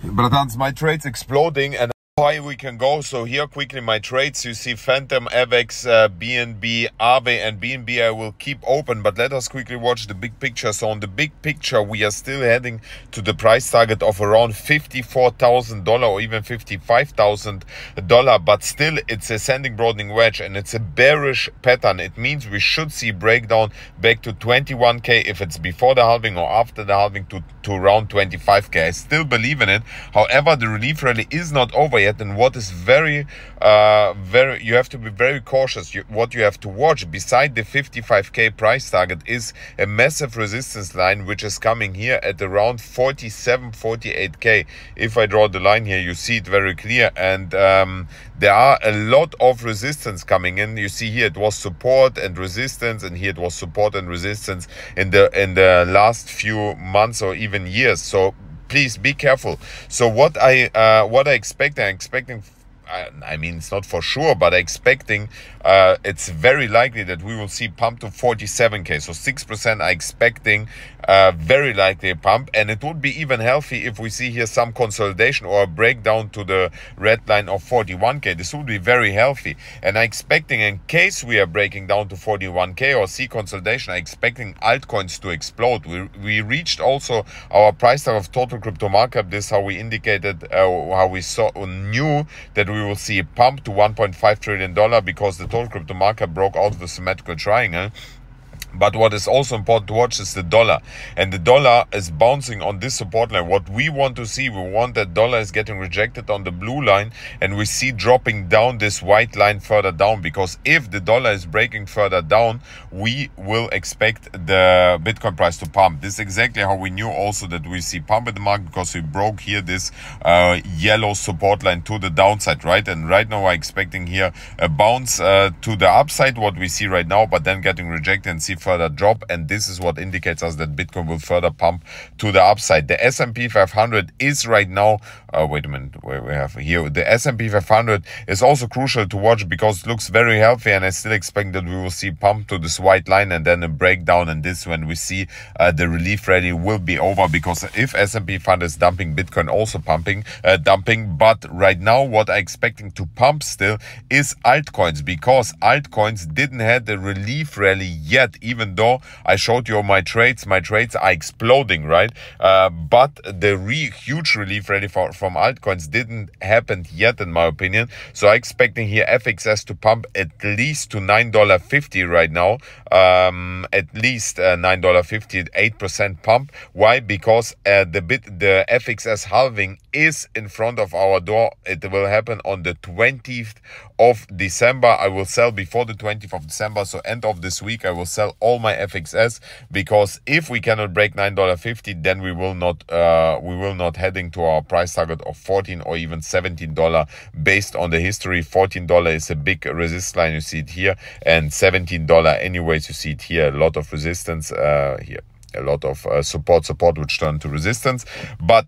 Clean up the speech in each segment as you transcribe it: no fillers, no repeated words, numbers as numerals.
Bratans, my trade's exploding and how high we can go. So here quickly my trades. You see Phantom, AVEX, BNB, Aave and BNB I will keep open, but let us quickly watch the big picture. So on the big picture we are still heading to the price target of around $54,000 or even $55,000, but still it's a ascending broadening wedge and it's a bearish pattern. It means we should see breakdown back to 21k if it's before the halving or after the halving to around 25k. I still believe in it. However, the relief rally is not over yet, and what is very you have to be very cautious. What you have to watch beside the 55k price target is a massive resistance line which is coming here at around 48k. If I draw the line here, you see it very clear, and there are a lot of resistance coming in. You see here it was support and resistance, and here it was support and resistance in the last few months or even years. So please be careful. So what I'm expecting, I mean, it's not for sure, but I'm expecting it's very likely that we will see pump to 47k. So 6% I'm expecting very likely a pump, and it would be even healthy if we see here some consolidation or a breakdown to the red line of 41k. This would be very healthy, and I'm expecting, in case we are breaking down to 41k or see consolidation, I'm expecting altcoins to explode. We reached also our price target of total crypto market cap. This is how we indicated, how we knew that we will see a pump to $1.5 trillion because the total crypto market broke out of the symmetrical triangle. But what is also important to watch is the dollar, and the dollar is bouncing on this support line. What we want to see, we want that dollar is getting rejected on the blue line, and we see dropping down this white line further down, because if the dollar is breaking further down, we will expect the Bitcoin price to pump. This is exactly how we knew also that we see pump in the market, because we broke here this yellow support line to the downside, right? And right now I'm expecting here a bounce to the upside, what we see right now, but then getting rejected and see further drop, and this is what indicates us that Bitcoin will further pump to the upside. The S&P 500 is right now wait a minute, where we have here the S&P 500 is also crucial to watch, because it looks very healthy, and I still expect that we will see pump to this white line and then a breakdown, and this when we see the relief rally will be over, because if S&P 500 is dumping, Bitcoin also dumping. But right now what I'm expecting to pump still is altcoins, because altcoins didn't have the relief rally yet, even though I showed you my trades are exploding, right? But the huge relief rally from altcoins didn't happen yet, in my opinion. So I'm expecting here FXS to pump at least to $9.50 right now, at least $9.50, 8% pump. Why? Because the FXS halving is in front of our door. It will happen on the 20th of December. I will sell before the 20th of December, so end of this week I will sell all my FXS, because if we cannot break $9.50, then we will not heading to our price target of $14 or even $17 based on the history. $14 is a big resistance line, you see it here, and $17 anyways, you see it here, a lot of resistance here, a lot of support which turned to resistance. But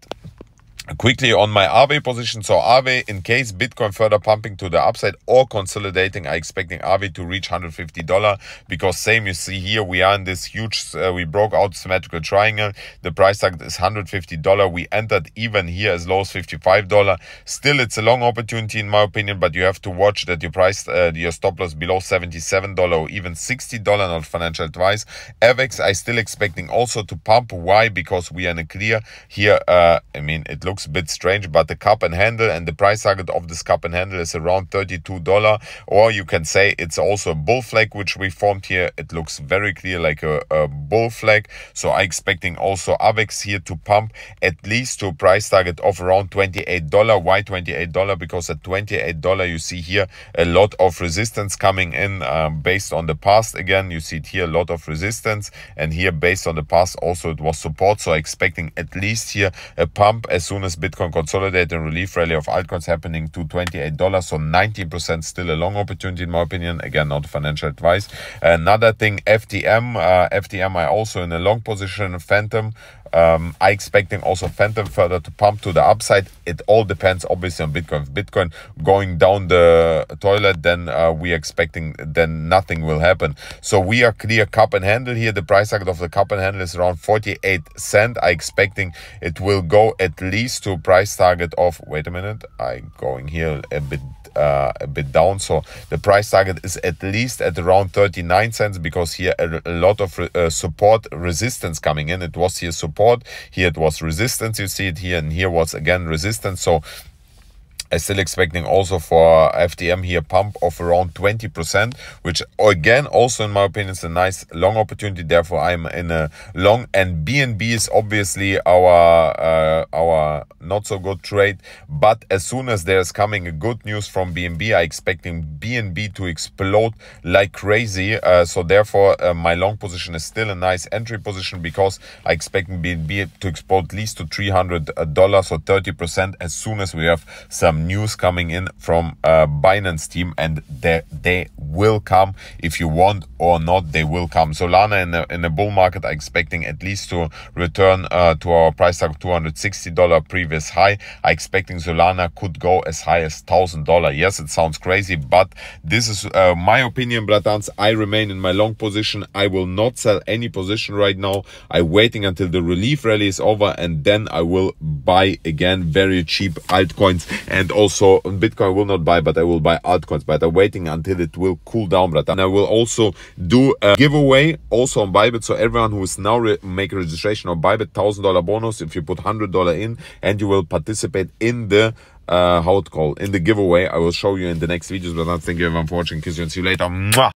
quickly on my Aave position, so Aave, in case Bitcoin further pumping to the upside or consolidating, I'm expecting Aave to reach $150, because same you see here, we are in this huge, we broke out symmetrical triangle, the price target is $150, we entered even here as low as $55. Still it's a long opportunity in my opinion, but you have to watch that your price, your stop loss below $77 or even $60, not financial advice. AVEX I still expecting also to pump. Why? Because we are in a clear here, I mean, it looks a bit strange, but the cup and handle, and the price target of this cup and handle is around $32, or you can say it's also a bull flag which we formed here. It looks very clear like a bull flag, so I'm expecting also AVEX here to pump at least to a price target of around $28. Why $28? Because at $28 you see here a lot of resistance coming in based on the past. Again, you see it here, a lot of resistance, and here based on the past also it was support, so expecting at least here a pump as soon as Bitcoin consolidate and relief rally of altcoins happening to $28. So 19% still a long opportunity in my opinion. Again, not financial advice. Another thing, FTM I also in a long position. Phantom I expecting also Phantom further to pump to the upside. It all depends obviously on Bitcoin. If Bitcoin going down the toilet, then we expecting then nothing will happen. So we are clear cup and handle here. The price target of the cup and handle is around 48 cents. I expecting it will go at least to a price target of, wait a minute, I'm going here a bit down. So the price target is at least at around 39 cents, because here a lot of support resistance coming in. It was here support, here it was resistance, you see it here, and here was again resistance. So I'm still expecting also for FTM here pump of around 20%, which again also in my opinion is a nice long opportunity. Therefore I'm in a long, and BNB is obviously our not so good trade, but as soon as there's coming a good news from BNB, I expecting BNB to explode like crazy. So therefore my long position is still a nice entry position, because I expecting BNB to explode at least to $300 or 30% as soon as we have some news coming in from Binance team, and they will come. If you want or not, they will come. Solana in a bull market, I'm expecting at least to return to our price tag of $260 previous high. I'm expecting Solana could go as high as $1,000. Yes, it sounds crazy, but this is my opinion, bratans. I remain in my long position. I will not sell any position right now. I'm waiting until the relief rally is over, and then I will buy again very cheap altcoins. And also Bitcoin I will not buy, but I will buy altcoins, but I'm waiting until it will cool down, brother. And I will also do a giveaway also on Bybit. So everyone who is now make a registration on Bybit, $1,000 bonus if you put $100 in, and you will participate in the in the giveaway. I will show you in the next videos. But thank you everyone for watching. Kiss you and see you later. Mwah!